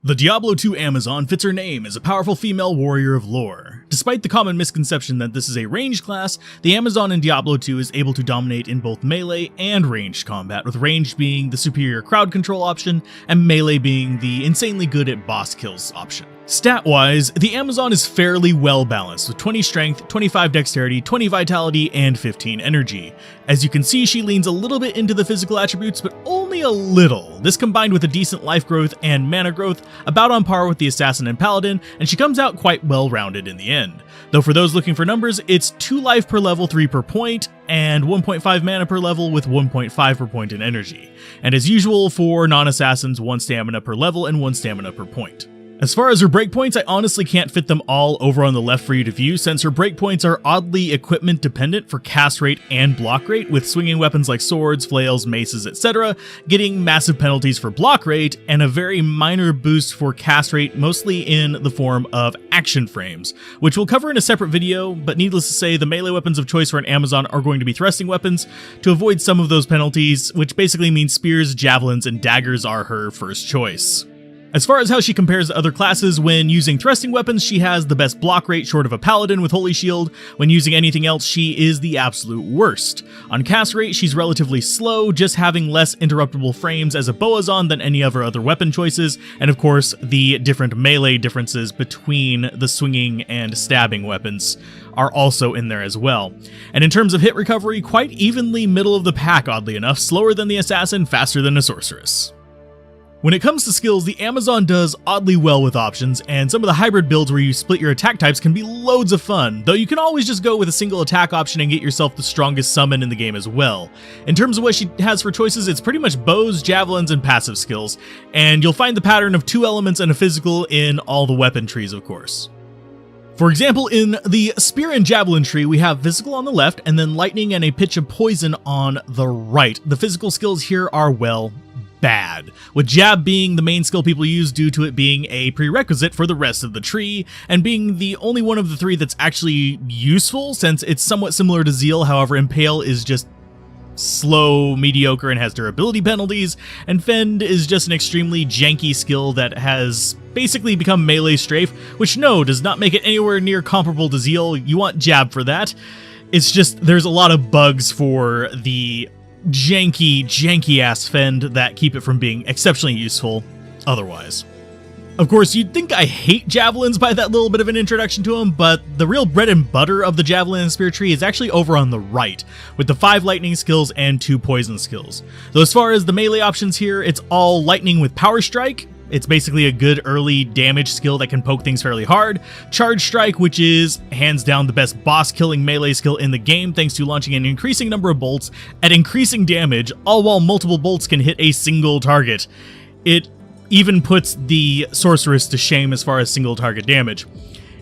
The Diablo 2 Amazon fits her name as a powerful female warrior of lore. Despite the common misconception that this is a ranged class, the Amazon in Diablo 2 is able to dominate in both melee and ranged combat, with ranged being the superior crowd control option and melee being the insanely good at boss kills option. Stat-wise, the Amazon is fairly well balanced with 20 strength, 25 dexterity, 20 vitality, and 15 energy. As you can see, she leans a little bit into the physical attributes, but only a little. This combined with a decent life growth and mana growth, about on par with the Assassin and Paladin, and she comes out quite well-rounded in the end. Though for those looking for numbers, it's 2 life per level, 3 per point, and 1.5 mana per level with 1.5 per point in energy. And as usual for non-assassins, 1 stamina per level and 1 stamina per point. As far as her breakpoints, I honestly can't fit them all over on the left for you to view, since her breakpoints are oddly equipment dependent for cast rate and block rate, with swinging weapons like swords, flails, maces, etc. getting massive penalties for block rate, and a very minor boost for cast rate, mostly in the form of action frames, which we'll cover in a separate video, but needless to say, the melee weapons of choice for an Amazon are going to be thrusting weapons to avoid some of those penalties, which basically means spears, javelins, and daggers are her first choice. As far as how she compares to other classes, when using thrusting weapons, she has the best block rate short of a paladin with Holy Shield. When using anything else, she is the absolute worst. On cast rate, she's relatively slow, just having less interruptible frames as a Boazon than any of her other weapon choices, and of course, the different melee differences between the swinging and stabbing weapons are also in there as well. And in terms of hit recovery, quite evenly middle of the pack, oddly enough, slower than the Assassin, faster than a Sorceress. When it comes to skills, the Amazon does oddly well with options, and some of the hybrid builds where you split your attack types can be loads of fun, though you can always just go with a single attack option and get yourself the strongest summon in the game as well. In terms of what she has for choices, it's pretty much bows, javelins, and passive skills, and you'll find the pattern of 2 elements and a physical in all the weapon trees, of course. For example, in the Spear and Javelin tree, we have physical on the left, and then lightning and a pitch of poison on the right. The physical skills here are, well, bad, with jab being the main skill people use due to it being a prerequisite for the rest of the tree, and being the only one of the 3 that's actually useful, since it's somewhat similar to Zeal. However, Impale is just slow, mediocre, and has durability penalties, and Fend is just an extremely janky skill that has basically become melee strafe, which does not make it anywhere near comparable to Zeal. You want jab for that. It's just, there's a lot of bugs for the janky ass Fend that keep it from being exceptionally useful otherwise. Of course, you'd think I hate javelins by that little bit of an introduction to them, but the real bread and butter of the javelin and spear tree is actually over on the right, with the 5 lightning skills and 2 poison skills. Though as far as the melee options here, it's all lightning with power strike. It's basically a good early damage skill that can poke things fairly hard. Charge Strike, which is hands down the best boss killing melee skill in the game, thanks to launching an increasing number of bolts at increasing damage, all while multiple bolts can hit a single target. It even puts the Sorceress to shame as far as single target damage.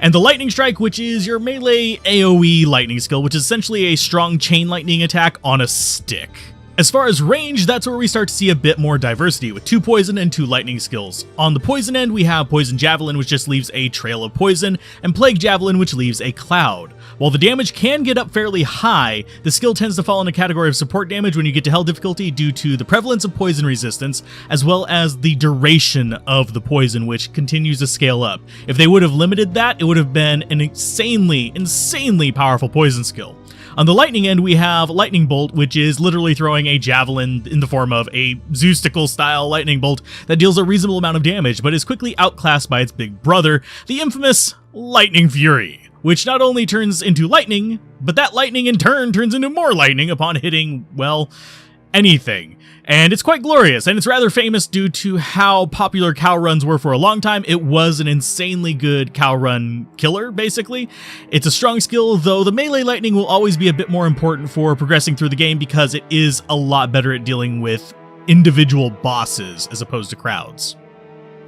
And the Lightning Strike, which is your melee AoE lightning skill, which is essentially a strong chain lightning attack on a stick. As far as range, that's where we start to see a bit more diversity, with 2 poison and 2 lightning skills. On the poison end, we have Poison Javelin, which just leaves a trail of poison, and Plague Javelin, which leaves a cloud. While the damage can get up fairly high, the skill tends to fall in a category of support damage when you get to hell difficulty due to the prevalence of poison resistance, as well as the duration of the poison, which continues to scale up. If they would have limited that, it would have been an insanely powerful poison skill. On the lightning end, we have Lightning Bolt, which is literally throwing a javelin in the form of a Zeustical-style lightning bolt that deals a reasonable amount of damage, but is quickly outclassed by its big brother, the infamous Lightning Fury, which not only turns into lightning, but that lightning in turn turns into more lightning upon hitting, well, anything. And it's quite glorious, and it's rather famous due to how popular cow runs were for a long time. It was an insanely good cow run killer, basically. It's a strong skill, though the melee lightning will always be a bit more important for progressing through the game because it is a lot better at dealing with individual bosses as opposed to crowds.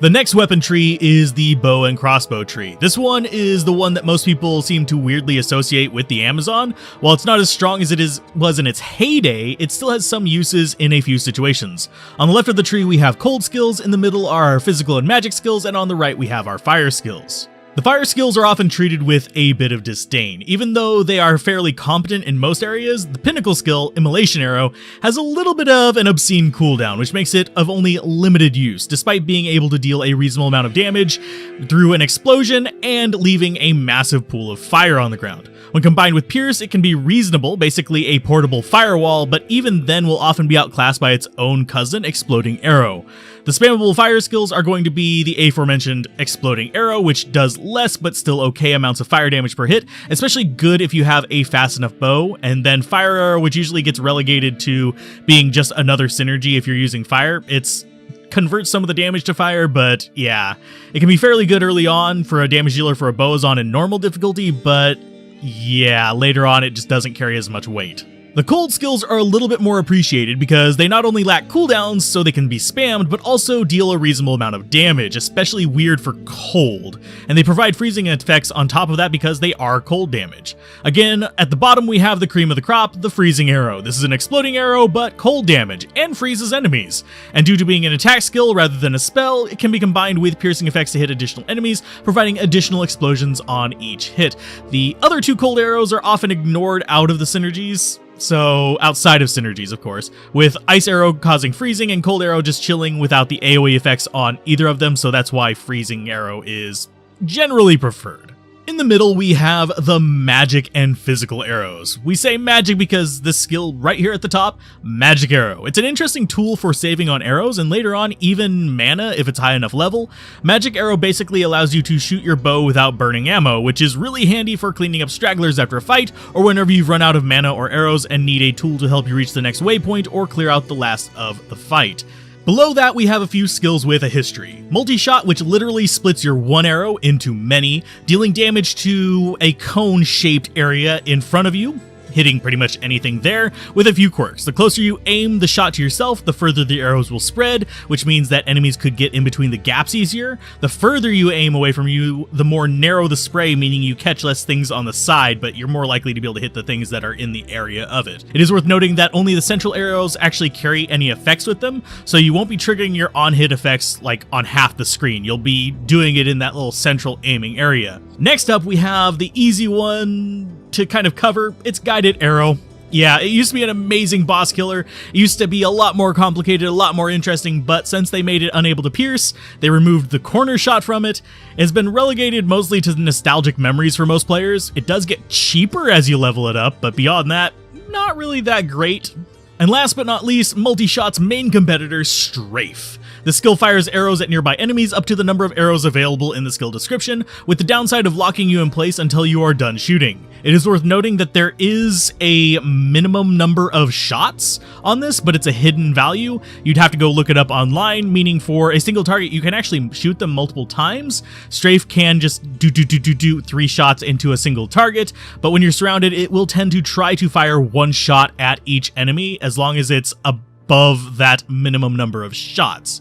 The next weapon tree is the bow and crossbow tree. This one is the one that most people seem to weirdly associate with the Amazon. While it's not as strong as it was in its heyday, it still has some uses in a few situations. On the left of the tree, we have cold skills, in the middle are our physical and magic skills, and on the right we have our fire skills. The fire skills are often treated with a bit of disdain. Even though they are fairly competent in most areas, the pinnacle skill, Immolation Arrow, has a little bit of an obscene cooldown, which makes it of only limited use, despite being able to deal a reasonable amount of damage through an explosion and leaving a massive pool of fire on the ground. When combined with Pierce, it can be reasonable, basically a portable firewall, but even then will often be outclassed by its own cousin, Exploding Arrow. The spammable fire skills are going to be the aforementioned Exploding Arrow, which does less but still okay amounts of fire damage per hit, especially good if you have a fast enough bow, and then Fire Arrow, which usually gets relegated to being just another synergy if you're using fire. It's converts some of the damage to fire, but yeah, it can be fairly good early on for a damage dealer for a bow is on in normal difficulty, but yeah, later on it just doesn't carry as much weight. The cold skills are a little bit more appreciated because they not only lack cooldowns so they can be spammed, but also deal a reasonable amount of damage, especially weird for cold, and they provide freezing effects on top of that because they are cold damage. Again, at the bottom we have the cream of the crop, the Freezing Arrow. This is an exploding arrow, but cold damage, and freezes enemies. And due to being an attack skill rather than a spell, it can be combined with piercing effects to hit additional enemies, providing additional explosions on each hit. The other two cold arrows are often ignored out of the synergies, so outside of synergies, of course, with Ice Arrow causing freezing and Cold Arrow just chilling without the AoE effects on either of them, so that's why Freezing Arrow is generally preferred. In the middle, we have the magic and physical arrows. We say magic because this skill right here at the top, Magic Arrow. It's an interesting tool for saving on arrows and later on even mana if it's high enough level. Magic Arrow basically allows you to shoot your bow without burning ammo, which is really handy for cleaning up stragglers after a fight or whenever you've run out of mana or arrows and need a tool to help you reach the next waypoint or clear out the last of the fight. Below that, we have a few skills with a history. Multi-shot, which literally splits your one arrow into many, dealing damage to a cone-shaped area in front of you, hitting pretty much anything there, with a few quirks. The closer you aim the shot to yourself, the further the arrows will spread, which means that enemies could get in between the gaps easier. The further you aim away from you, the more narrow the spray, meaning you catch less things on the side, but you're more likely to be able to hit the things that are in the area of it. It is worth noting that only the central arrows actually carry any effects with them, so you won't be triggering your on-hit effects like on half the screen. You'll be doing it in that little central aiming area. Next up, we have the easy one to kind of cover. It's Guided Arrow. Yeah, it used to be an amazing boss killer. It used to be a lot more complicated, a lot more interesting, but since they made it unable to pierce, they removed the corner shot from it. It's been relegated mostly to nostalgic memories for most players. It does get cheaper as you level it up, but beyond that, not really that great. And last but not least, Multi-Shot's main competitor, Strafe. The skill fires arrows at nearby enemies up to the number of arrows available in the skill description, with the downside of locking you in place until you are done shooting. It is worth noting that there is a minimum number of shots on this, but it's a hidden value. You'd have to go look it up online, meaning for a single target, you can actually shoot them multiple times. Strafe can just do 3 shots into a single target, but when you're surrounded, it will tend to try to fire 1 shot at each enemy as long as it's above that minimum number of shots.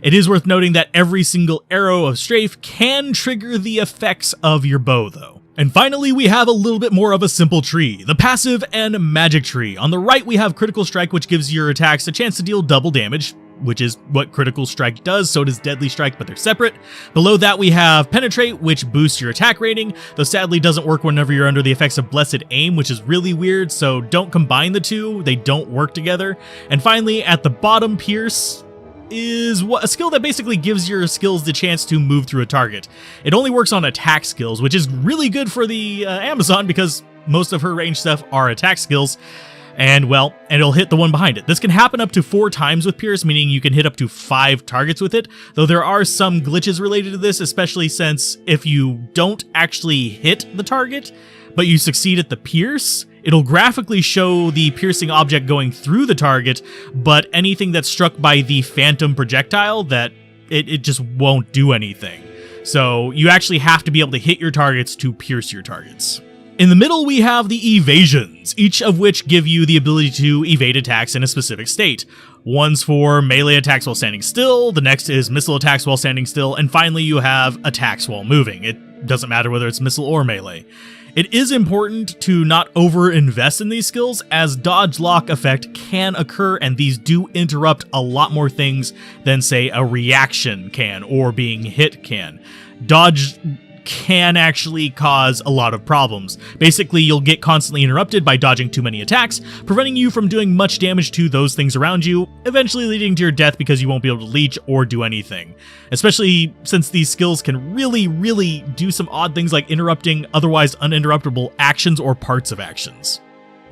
It is worth noting that every single arrow of Strafe can trigger the effects of your bow, though. And finally, we have a little bit more of a simple tree, the passive and magic tree. On the right, we have Critical Strike, which gives your attacks a chance to deal double damage, which is what Critical Strike does, so does Deadly Strike, but they're separate. Below that, we have Penetrate, which boosts your attack rating, though sadly doesn't work whenever you're under the effects of Blessed Aim, which is really weird, so don't combine the two, they don't work together. And finally, at the bottom, Pierce is a skill that basically gives your skills the chance to move through a target. It only works on attack skills, which is really good for the Amazon because most of her range stuff are attack skills. And well, it'll hit the one behind it. This can happen up to 4 times with Pierce, meaning you can hit up to 5 targets with it, though there are some glitches related to this, especially since if you don't actually hit the target, but you succeed at the pierce, it'll graphically show the piercing object going through the target, but anything that's struck by the phantom projectile, that it just won't do anything. So you actually have to be able to hit your targets to pierce your targets. In the middle, we have the evasions, each of which give you the ability to evade attacks in a specific state. One's for melee attacks while standing still, the next is missile attacks while standing still, and finally you have attacks while moving. It doesn't matter whether it's missile or melee. It is important to not over-invest in these skills, as dodge lock effect can occur, and these do interrupt a lot more things than, say, a reaction can or being hit can. Dodge can actually cause a lot of problems. Basically, you'll get constantly interrupted by dodging too many attacks, preventing you from doing much damage to those things around you, eventually leading to your death because you won't be able to leech or do anything. Especially since these skills can really do some odd things like interrupting otherwise uninterruptible actions or parts of actions.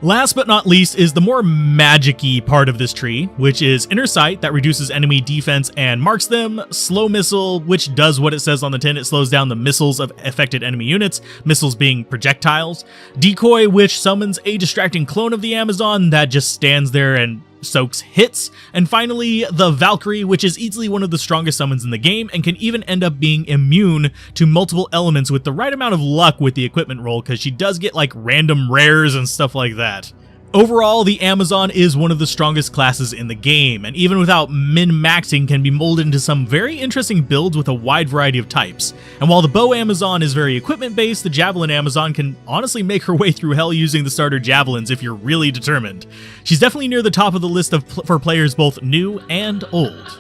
Last but not least is the more magic-y part of this tree, which is Inner Sight, that reduces enemy defense and marks them, Slow Missile, which does what it says on the tin, it slows down the missiles of affected enemy units, missiles being projectiles, Decoy, which summons a distracting clone of the Amazon that just stands there and soaks hits, and finally the Valkyrie, which is easily one of the strongest summons in the game and can even end up being immune to multiple elements with the right amount of luck with the equipment roll, because she does get like random rares and stuff like that. Overall, the Amazon is one of the strongest classes in the game, and even without min-maxing can be molded into some very interesting builds with a wide variety of types. And while the Bow Amazon is very equipment-based, the Javelin Amazon can honestly make her way through hell using the starter Javelins if you're really determined. She's definitely near the top of the list for players both new and old.